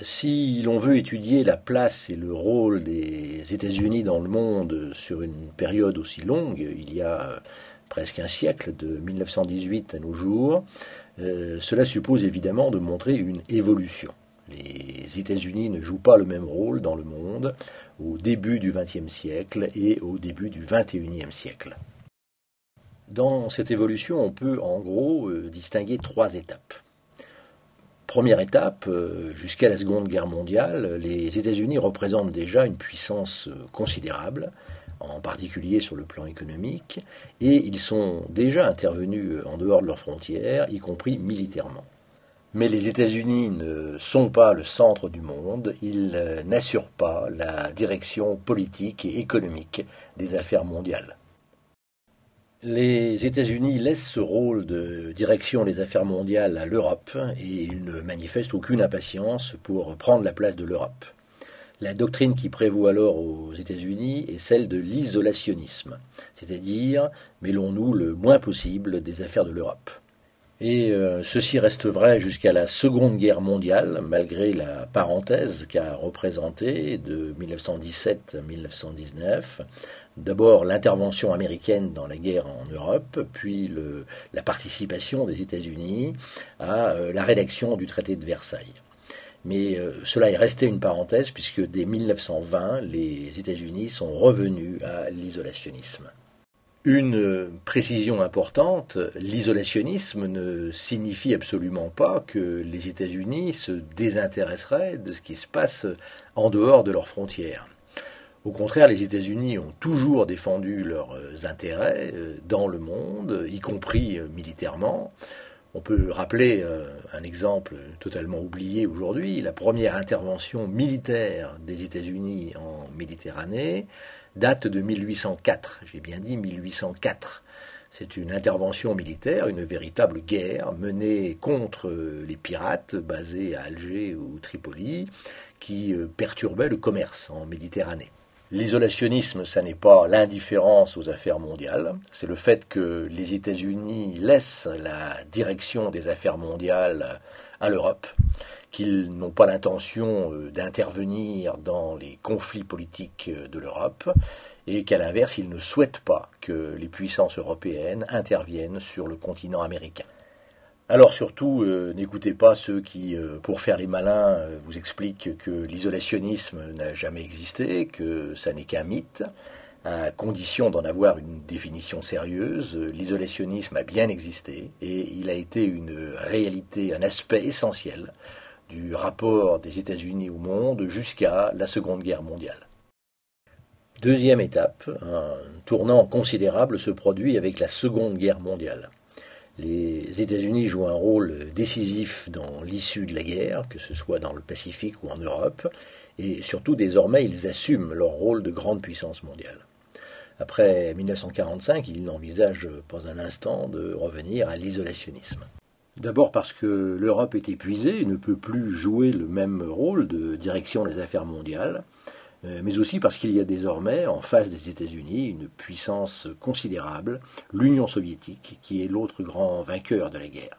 Si l'on veut étudier la place et le rôle des États-Unis dans le monde sur une période aussi longue, il y a presque un siècle, de 1918 à nos jours, cela suppose évidemment de montrer une évolution. Les États-Unis ne jouent pas le même rôle dans le monde au début du XXe siècle et au début du XXIe siècle. Dans cette évolution, on peut en gros distinguer trois étapes. Première étape, jusqu'à la Seconde Guerre mondiale, les États-Unis représentent déjà une puissance considérable, en particulier sur le plan économique, et ils sont déjà intervenus en dehors de leurs frontières, y compris militairement. Mais les États-Unis ne sont pas le centre du monde, ils n'assurent pas la direction politique et économique des affaires mondiales. Les États-Unis laissent ce rôle de direction des affaires mondiales à l'Europe et ils ne manifestent aucune impatience pour prendre la place de l'Europe. La doctrine qui prévaut alors aux États-Unis est celle de l'isolationnisme, c'est-à-dire mêlons-nous le moins possible des affaires de l'Europe. Et ceci reste vrai jusqu'à la Seconde Guerre mondiale, malgré la parenthèse qu'a représentée de 1917 à 1919. D'abord l'intervention américaine dans la guerre en Europe, puis la participation des États-Unis à la rédaction du traité de Versailles. Mais cela est resté une parenthèse puisque dès 1920, les États-Unis sont revenus à l'isolationnisme. Une précision importante, l'isolationnisme ne signifie absolument pas que les États-Unis se désintéresseraient de ce qui se passe en dehors de leurs frontières. Au contraire, les États-Unis ont toujours défendu leurs intérêts dans le monde, y compris militairement. On peut rappeler un exemple totalement oublié aujourd'hui, la première intervention militaire des États-Unis en Méditerranée date de 1804. J'ai bien dit 1804. C'est une intervention militaire, une véritable guerre menée contre les pirates basés à Alger ou Tripoli qui perturbaient le commerce en Méditerranée. L'isolationnisme, ça n'est pas l'indifférence aux affaires mondiales, c'est le fait que les États-Unis laissent la direction des affaires mondiales à l'Europe, qu'ils n'ont pas l'intention d'intervenir dans les conflits politiques de l'Europe, et qu'à l'inverse, ils ne souhaitent pas que les puissances européennes interviennent sur le continent américain. Alors surtout, n'écoutez pas ceux qui, pour faire les malins, vous expliquent que l'isolationnisme n'a jamais existé, que ça n'est qu'un mythe, à condition d'en avoir une définition sérieuse. L'isolationnisme a bien existé et il a été une réalité, un aspect essentiel du rapport des États-Unis au monde jusqu'à la Seconde Guerre mondiale. Deuxième étape, un tournant considérable se produit avec la Seconde Guerre mondiale. Les États-Unis jouent un rôle décisif dans l'issue de la guerre, que ce soit dans le Pacifique ou en Europe, et surtout désormais ils assument leur rôle de grande puissance mondiale. Après 1945, ils n'envisagent pas un instant de revenir à l'isolationnisme. D'abord parce que l'Europe est épuisée et ne peut plus jouer le même rôle de direction des affaires mondiales, mais aussi parce qu'il y a désormais, en face des États-Unis, une puissance considérable, l'Union soviétique, qui est l'autre grand vainqueur de la guerre.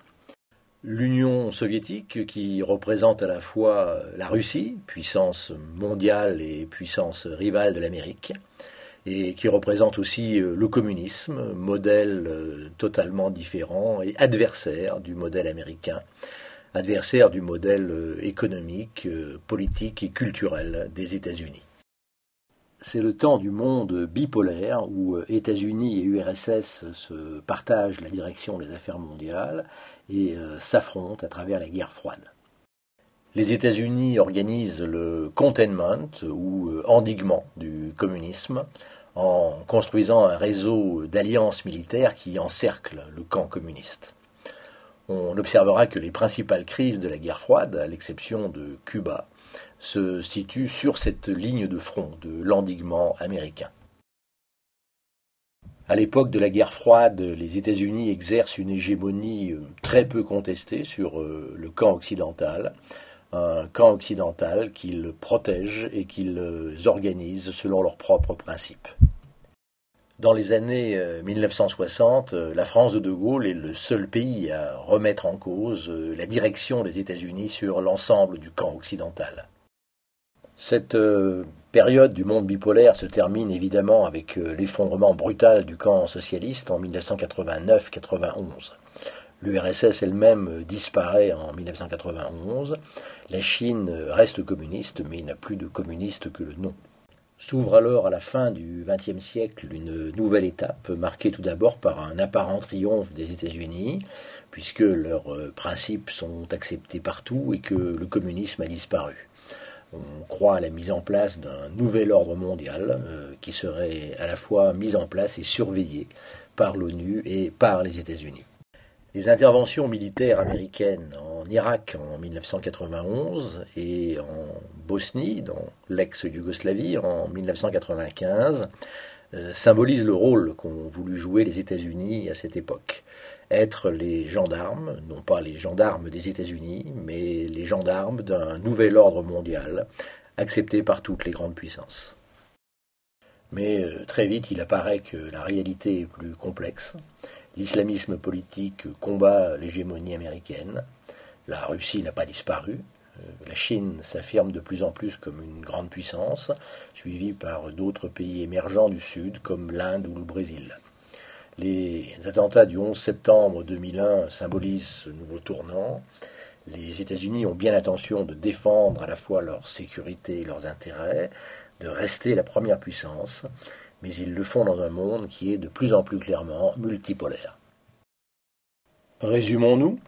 L'Union soviétique, qui représente à la fois la Russie, puissance mondiale et puissance rivale de l'Amérique, et qui représente aussi le communisme, modèle totalement différent et adversaire du modèle américain, adversaire du modèle économique, politique et culturel des États-Unis. C'est le temps du monde bipolaire où États-Unis et URSS se partagent la direction des affaires mondiales et s'affrontent à travers la guerre froide. Les États-Unis organisent le containment ou endiguement du communisme en construisant un réseau d'alliances militaires qui encerclent le camp communiste. On observera que les principales crises de la guerre froide, à l'exception de Cuba, se situent sur cette ligne de front de l'endiguement américain. À l'époque de la guerre froide, les États-Unis exercent une hégémonie très peu contestée sur le camp occidental, un camp occidental qu'ils protègent et qu'ils organisent selon leurs propres principes. Dans les années 1960, la France de De Gaulle est le seul pays à remettre en cause la direction des États-Unis sur l'ensemble du camp occidental. Cette période du monde bipolaire se termine évidemment avec l'effondrement brutal du camp socialiste en 1989-91. L'URSS elle-même disparaît en 1991. La Chine reste communiste, mais n'a plus de communiste que le nom. S'ouvre alors à la fin du XXe siècle une nouvelle étape, marquée tout d'abord par un apparent triomphe des États-Unis, puisque leurs principes sont acceptés partout et que le communisme a disparu. On croit à la mise en place d'un nouvel ordre mondial qui serait à la fois mis en place et surveillé par l'ONU et par les États-Unis. Les interventions militaires américaines en Irak en 1991 et en Bosnie, dans l'ex-Yougoslavie, en 1995, symbolisent le rôle qu'ont voulu jouer les États-Unis à cette époque. Être les gendarmes, non pas les gendarmes des États-Unis, mais les gendarmes d'un nouvel ordre mondial, accepté par toutes les grandes puissances. Mais très vite, il apparaît que la réalité est plus complexe. L'islamisme politique combat l'hégémonie américaine. La Russie n'a pas disparu. La Chine s'affirme de plus en plus comme une grande puissance, suivie par d'autres pays émergents du Sud comme l'Inde ou le Brésil. Les attentats du 11 septembre 2001 symbolisent ce nouveau tournant. Les États-Unis ont bien l'intention de défendre à la fois leur sécurité et leurs intérêts, de rester la première puissance, mais ils le font dans un monde qui est de plus en plus clairement multipolaire. Résumons-nous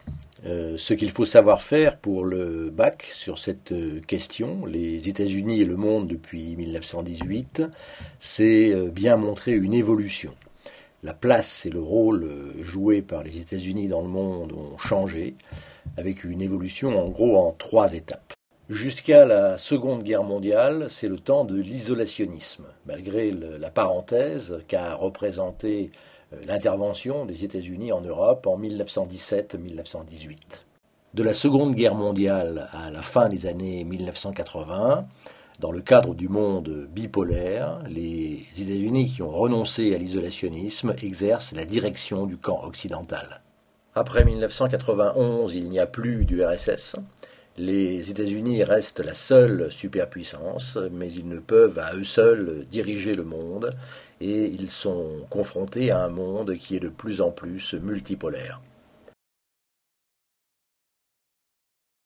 ce qu'il faut savoir faire pour le bac sur cette question. Les États-Unis et le monde depuis 1918, c'est bien montrer une évolution. La place et le rôle joués par les États-Unis dans le monde ont changé, avec une évolution en gros en 3 étapes. Jusqu'à la Seconde Guerre mondiale, c'est le temps de l'isolationnisme, malgré la parenthèse qu'a représentée l'intervention des États-Unis en Europe en 1917-1918. De la Seconde Guerre mondiale à la fin des années 1980, dans le cadre du monde bipolaire, les États-Unis qui ont renoncé à l'isolationnisme exercent la direction du camp occidental. Après 1991, il n'y a plus d'URSS. Les États-Unis restent la seule superpuissance, mais ils ne peuvent à eux seuls diriger le monde et ils sont confrontés à un monde qui est de plus en plus multipolaire.